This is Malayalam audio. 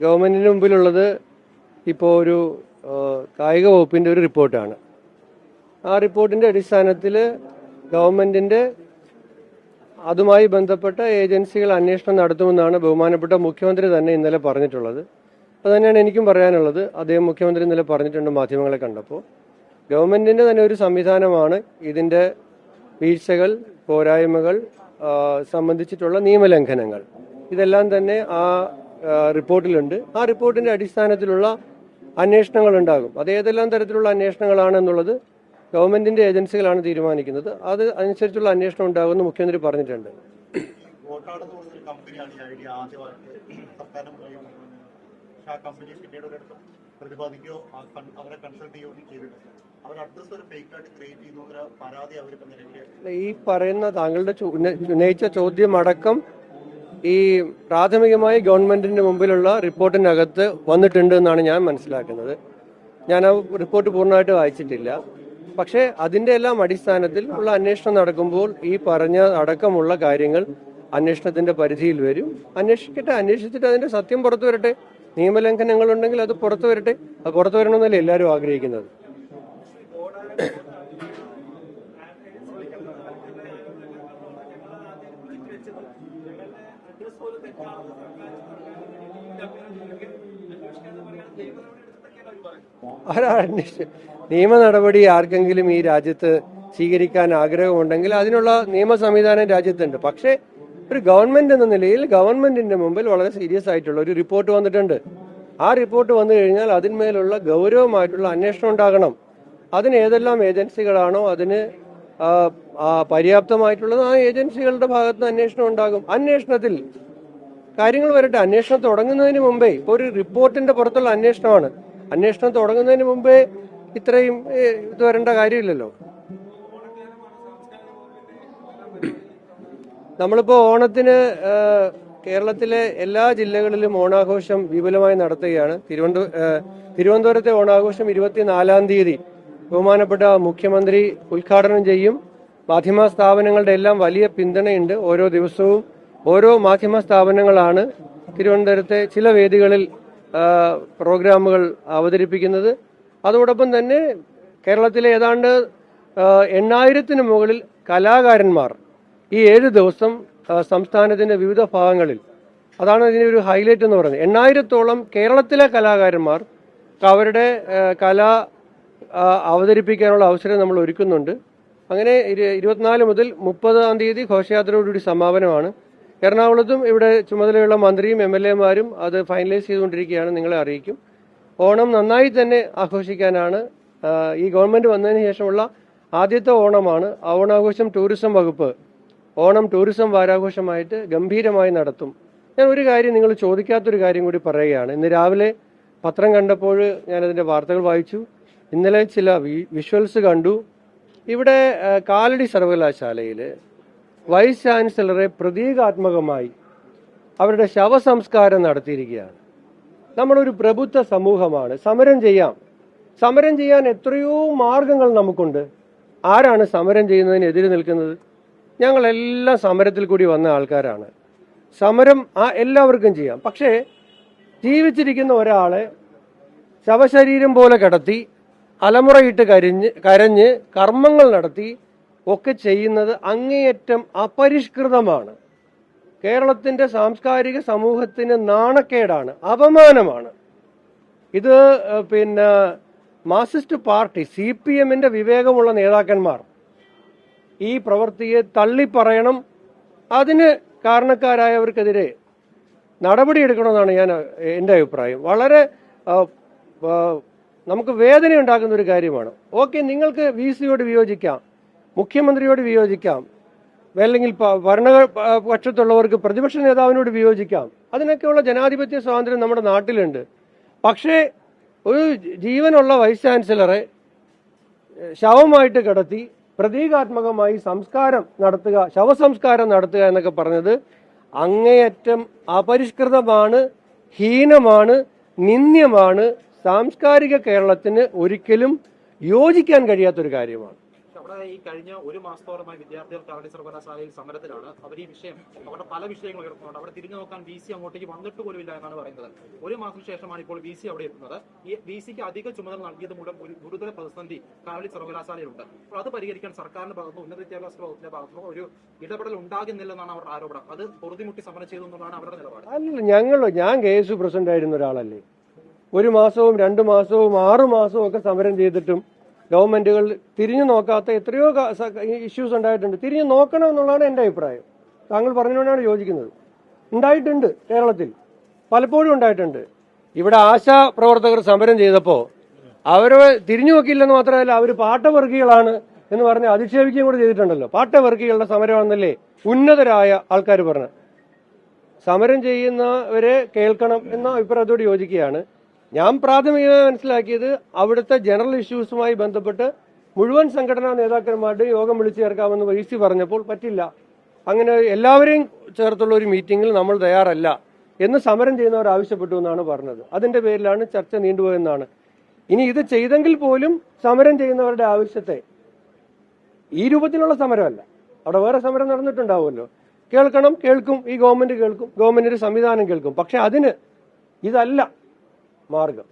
ഗവൺമെന്റിന് മുമ്പിലുള്ളത് ഇപ്പോൾ ഒരു കായിക വകുപ്പിന്റെ ഒരു റിപ്പോർട്ടാണ്. ആ റിപ്പോർട്ടിന്റെ അടിസ്ഥാനത്തിൽ ഗവൺമെന്റിന്റെ അതുമായി ബന്ധപ്പെട്ട ഏജൻസികൾ അന്വേഷണം നടത്തുമെന്നാണ് ബഹുമാനപ്പെട്ട മുഖ്യമന്ത്രി തന്നെ ഇന്നലെ പറഞ്ഞിട്ടുള്ളത്. അത് തന്നെയാണ് എനിക്കും പറയാനുള്ളത്. അദ്ദേഹം മുഖ്യമന്ത്രി ഇന്നലെ പറഞ്ഞിട്ടുണ്ട് മാധ്യമങ്ങളെ കണ്ടപ്പോൾ. ഗവൺമെന്റിന്റെ തന്നെ ഒരു സംവിധാനമാണ് ഇതിന്റെ വീഴ്ചകൾ, പോരായ്മകൾ സംബന്ധിച്ചിട്ടുള്ള നിയമലംഘനങ്ങൾ, ഇതെല്ലാം തന്നെ ആ റിപ്പോർട്ടിലുണ്ട്. ആ റിപ്പോർട്ടിന്റെ അടിസ്ഥാനത്തിലുള്ള അന്വേഷണങ്ങൾ ഉണ്ടാകും. അത് ഏതെല്ലാം തരത്തിലുള്ള അന്വേഷണങ്ങളാണെന്നുള്ളത് ഗവൺമെന്റിന്റെ ഏജൻസികളാണ് തീരുമാനിക്കുന്നത്. അത് അനുസരിച്ചുള്ള അന്വേഷണം ഉണ്ടാകുമെന്ന് മുഖ്യമന്ത്രി പറഞ്ഞിട്ടുണ്ട്. ഈ പറയുന്ന താങ്കളുടെ ഉന്നയിച്ച ചോദ്യം അടക്കം ഈ പ്രാഥമികമായി ഗവൺമെന്റിന്റെ മുമ്പിലുള്ള റിപ്പോർട്ടിനകത്ത് വന്നിട്ടുണ്ട് എന്നാണ് ഞാൻ മനസ്സിലാക്കുന്നത്. ഞാൻ ആ റിപ്പോർട്ട് പൂർണ്ണമായിട്ട് വായിച്ചിട്ടില്ല. പക്ഷേ അതിന്റെ എല്ലാം അടിസ്ഥാനത്തിൽ ഉള്ള അന്വേഷണം നടക്കുമ്പോൾ ഈ പറഞ്ഞ അടക്കമുള്ള കാര്യങ്ങൾ അന്വേഷണത്തിന്റെ പരിധിയിൽ വരും. അന്വേഷിക്കട്ടെ, അന്വേഷിച്ചിട്ട് അതിന്റെ സത്യം പുറത്തു വരട്ടെ. നിയമലംഘനങ്ങൾ ഉണ്ടെങ്കിൽ അത് പുറത്തു വരട്ടെ. അത് പുറത്തു വരണമെന്നല്ലേ എല്ലാവരും ആഗ്രഹിക്കുന്നത്. നിയമ നടപടി ആർക്കെങ്കിലും ഈ രാജ്യത്ത് സ്വീകരിക്കാൻ ആഗ്രഹമുണ്ടെങ്കിൽ അതിനുള്ള നിയമ സംവിധാനം രാജ്യത്തുണ്ട്. പക്ഷേ ഒരു ഗവൺമെന്റ് എന്ന നിലയിൽ ഗവൺമെന്റിന്റെ മുമ്പിൽ വളരെ സീരിയസ് ആയിട്ടുള്ള ഒരു റിപ്പോർട്ട് വന്നിട്ടുണ്ട്. ആ റിപ്പോർട്ട് വന്നു കഴിഞ്ഞാൽ അതിന്മേലുള്ള ഗൗരവമായിട്ടുള്ള അന്വേഷണം ഉണ്ടാകണം. അതിന് ഏതെല്ലാം ഏജൻസികളാണോ അതിന് പര്യാപ്തമായിട്ടുള്ളത് ആ ഏജൻസികളുടെ ഭാഗത്ത് അന്വേഷണം ഉണ്ടാകും. അന്വേഷണത്തിൽ കാര്യങ്ങൾ വരട്ടെ. അന്വേഷണം തുടങ്ങുന്നതിന് മുമ്പേ ഇപ്പോൾ ഒരു റിപ്പോർട്ടിന്റെ പുറത്തുള്ള അന്വേഷണമാണ്. അന്വേഷണം തുടങ്ങുന്നതിന് മുമ്പേ ഇത്രയും ഇത് വരേണ്ട കാര്യമില്ലല്ലോ. നമ്മളിപ്പോ ഓണത്തിന് കേരളത്തിലെ എല്ലാ ജില്ലകളിലും ഓണാഘോഷം വിപുലമായി നടത്തുകയാണ്. തിരുവനന്തപുരത്തെ ഓണാഘോഷം 24-ാം തീയതി ബഹുമാനപ്പെട്ട മുഖ്യമന്ത്രി ഉദ്ഘാടനം ചെയ്യും. മാധ്യമ സ്ഥാപനങ്ങളുടെ എല്ലാം വലിയ പിന്തുണയുണ്ട്. ഓരോ ദിവസവും ഓരോ മാധ്യമ സ്ഥാപനങ്ങളാണ് തിരുവനന്തപുരത്തെ ചില വേദികളിൽ പ്രോഗ്രാമുകൾ അവതരിപ്പിക്കുന്നത്. അതോടൊപ്പം തന്നെ കേരളത്തിലെ ഏതാണ്ട് 8,000-ന് മുകളിൽ കലാകാരന്മാർ ഈ 7 ദിവസം സംസ്ഥാനത്തിന്റെ വിവിധ ഭാഗങ്ങളിൽ, അതാണ് ഇതിന്റെ ഒരു ഹൈലൈറ്റ് എന്ന് പറയുന്നത്. 8,000-ഓളം കേരളത്തിലെ കലാകാരന്മാർ അവരുടെ കല അവതരിപ്പിക്കാനുള്ള അവസരം നമ്മൾ ഒരുക്കുന്നുണ്ട്. അങ്ങനെ 24 മുതൽ 30-ാം തീയതി ഘോഷയാത്രയോടുകൂടി സമാപനമാണ്. എറണാകുളത്തും ഇവിടെ ചുമതലയുള്ള മന്ത്രിയും MLA-മാരും അത് ഫൈനലൈസ് ചെയ്തുകൊണ്ടിരിക്കുകയാണ്. നിങ്ങളെ അറിയിക്കും. ഓണം നന്നായി തന്നെ ആഘോഷിക്കാനാണ് ഈ ഗവൺമെന്റ് വന്നതിന് ശേഷമുള്ള ആദ്യത്തെ ഓണമാണ്. ഓണാഘോഷം ടൂറിസം വകുപ്പ് ഓണം ടൂറിസം വാരാഘോഷമായിട്ട് ഗംഭീരമായി നടത്തും. ഞാൻ ഒരു കാര്യം നിങ്ങൾ ചോദിക്കാത്തൊരു കാര്യം കൂടി പറയുകയാണ്. ഇന്ന് രാവിലെ പത്രം കണ്ടപ്പോൾ ഞാനതിൻ്റെ വാർത്തകൾ വായിച്ചു. ഇന്നലെ ചില വിഷ്വൽസ് കണ്ടു. ഇവിടെ കാലടി സർവകലാശാലയിൽ വൈസ് ചാൻസലറെ പ്രതീകാത്മകമായി അവരുടെ ശവസംസ്കാരം നടത്തിയിരിക്കുകയാണ്. നമ്മളൊരു പ്രബുദ്ധ സമൂഹമാണ്. സമരം ചെയ്യാൻ എത്രയോ മാർഗങ്ങൾ നമുക്കുണ്ട്. ആരാണ് സമരം ചെയ്യുന്നതിന് എതിര് നിൽക്കുന്നത്? ഞങ്ങളെല്ലാം സമരത്തിൽ കൂടി വന്ന ആൾക്കാരാണ്. സമരം എല്ലാവർക്കും ചെയ്യാം. പക്ഷേ ജീവിച്ചിരിക്കുന്ന ഒരാളെ ശവശരീരം പോലെ കിടത്തി അലമുറയിട്ട് കരഞ്ഞ് കർമ്മങ്ങൾ നടത്തി ഒക്കെ ചെയ്യുന്നത് അങ്ങേയറ്റം അപരിഷ്കൃതമാണ്. കേരളത്തിന്റെ സാംസ്കാരിക സമൂഹത്തിന് നാണക്കേടാണ്, അപമാനമാണ്. ഇത് മാർക്സിസ്റ്റ് പാർട്ടി CPM-ന്റെ വിവേകമുള്ള നേതാക്കന്മാർ ഈ പ്രവൃത്തിയെ തള്ളിപ്പറയണം. അതിന് കാരണക്കാരായവർക്കെതിരെ നടപടിയെടുക്കണമെന്നാണ് എൻ്റെ അഭിപ്രായം. വളരെ നമുക്ക് വേദന ഉണ്ടാക്കുന്ന ഒരു കാര്യമാണ്. ഓക്കെ, നിങ്ങൾക്ക് VC-യോട് വിയോജിക്കാം, മുഖ്യമന്ത്രിയോട് വിയോജിക്കാം, അല്ലെങ്കിൽ ഭരണപക്ഷത്തുള്ളവർക്ക് പ്രതിപക്ഷ നേതാവിനോട് വിയോജിക്കാം. അതിനൊക്കെയുള്ള ജനാധിപത്യ സ്വാതന്ത്ര്യം നമ്മുടെ നാട്ടിലുണ്ട്. പക്ഷേ ഒരു ജീവനുള്ള വൈസ് ചാൻസലറെ ശവമായിട്ട് കിടത്തി പ്രതീകാത്മകമായി ശവസംസ്കാരം നടത്തുക എന്നൊക്കെ പറഞ്ഞത് അങ്ങേയറ്റം അപരിഷ്കൃതമാണ്, ഹീനമാണ്, നിന്ദ്യമാണ്. സാംസ്കാരിക കേരളത്തിന് ഒരിക്കലും യോജിക്കാൻ കഴിയാത്തൊരു കാര്യമാണ്. അവിടെ ഈ കഴിഞ്ഞ ഒരു മാസത്തോളമായി വിദ്യാർത്ഥികൾ കാലടി സർവകലാശാലയിൽ സമരത്തിലാണ്. അവർ ഈ വിഷയം അവരുടെ പല വിഷയങ്ങൾ ഉയർത്തുന്നുണ്ട്. അവിടെ തിരിഞ്ഞു നോക്കാൻ VC അങ്ങോട്ടേക്ക് വന്നിട്ട് പോലും ഇല്ല എന്നാണ് പറയുന്നത്. ഒരു മാസം ശേഷമാണ് ഇപ്പോൾ VC അവിടെ എത്തുന്നത്. ഈ VCക്ക് അധിക ചുമതല നൽകിയത് മൂലം ഒരു ഗുരുതര പ്രതിസന്ധി കാലടി സർവകലാശാലയിലുണ്ട്. അപ്പോൾ അത് പരിഹരിക്കാൻ സർക്കാരിന്റെ ഭാഗത്തുനിന്ന് ഉന്നത വിദ്യാഭ്യാസ വകുപ്പിന്റെ ഭാഗത്തുനിന്ന് ഒരു ഇടപെടൽ ഉണ്ടാകുന്നില്ലെന്നാണ് അവരുടെ ആരോപണം. അത് പൊറുതിമുട്ടി സമരം ചെയ്തു എന്നുള്ളതാണ് അവരുടെ നിലപാട്. അല്ല, ഞാൻ KSU പ്രസിഡന്റ് ആയിരുന്ന ഒരാളല്ലേ. 1 മാസവും 2 മാസവും 6 മാസവും ഒക്കെ സമരം ചെയ്തിട്ടും ഗവൺമെന്റുകൾ തിരിഞ്ഞു നോക്കാത്ത എത്രയോ ഇഷ്യൂസ് ഉണ്ടായിട്ടുണ്ട്. തിരിഞ്ഞു നോക്കണം എന്നുള്ളതാണ് എൻ്റെ അഭിപ്രായം. താങ്കൾ പറഞ്ഞുകൊണ്ടാണ് യോജിക്കുന്നത്. ഉണ്ടായിട്ടുണ്ട്, കേരളത്തിൽ പലപ്പോഴും ഉണ്ടായിട്ടുണ്ട്. ഇവിടെ ആശാ പ്രവർത്തകർ സമരം ചെയ്തപ്പോൾ അവരെ തിരിഞ്ഞു നോക്കിയില്ലെന്ന് മാത്രമല്ല, അവർ പാട്ടവർഗികളാണ് എന്ന് പറഞ്ഞ് അധിക്ഷേപിക്കുകയും കൂടെ ചെയ്തിട്ടുണ്ടല്ലോ. പാട്ടവർഗികളുടെ സമരമാണെന്നല്ലേ ഉന്നതരായ ആൾക്കാർ പറഞ്ഞു. സമരം ചെയ്യുന്നവരെ കേൾക്കണം എന്ന അഭിപ്രായത്തോട് യോജിക്കുകയാണ്. ഞാൻ പ്രാഥമികമായി മനസ്സിലാക്കിയത് അവിടുത്തെ ജനറൽ ഇഷ്യൂസുമായി ബന്ധപ്പെട്ട് മുഴുവൻ സംഘടനാ നേതാക്കന്മാരുടെ യോഗം വിളിച്ചു ചേർക്കാമെന്ന് VC പറഞ്ഞപ്പോൾ പറ്റില്ല, അങ്ങനെ എല്ലാവരെയും ചേർത്തുള്ള ഒരു മീറ്റിംഗിൽ നമ്മൾ തയ്യാറല്ല എന്ന് സമരം ചെയ്യുന്നവർ ആവശ്യപ്പെട്ടു എന്നാണ് പറഞ്ഞത്. അതിന്റെ പേരിലാണ് ചർച്ച നീണ്ടുപോയെന്നാണ്. ഇനി ഇത് ചെയ്തെങ്കിൽ പോലും സമരം ചെയ്യുന്നവരുടെ ആവശ്യത്തെ ഈ രൂപത്തിലുള്ള സമരമല്ല, അവിടെ വേറെ സമരം നടന്നിട്ടുണ്ടാവുമല്ലോ, കേൾക്കും, ഈ ഗവൺമെന്റ് കേൾക്കും, ഗവൺമെന്റിന്റെ സംവിധാനം കേൾക്കും. പക്ഷെ അതിന് ഇതല്ല മാർഗം.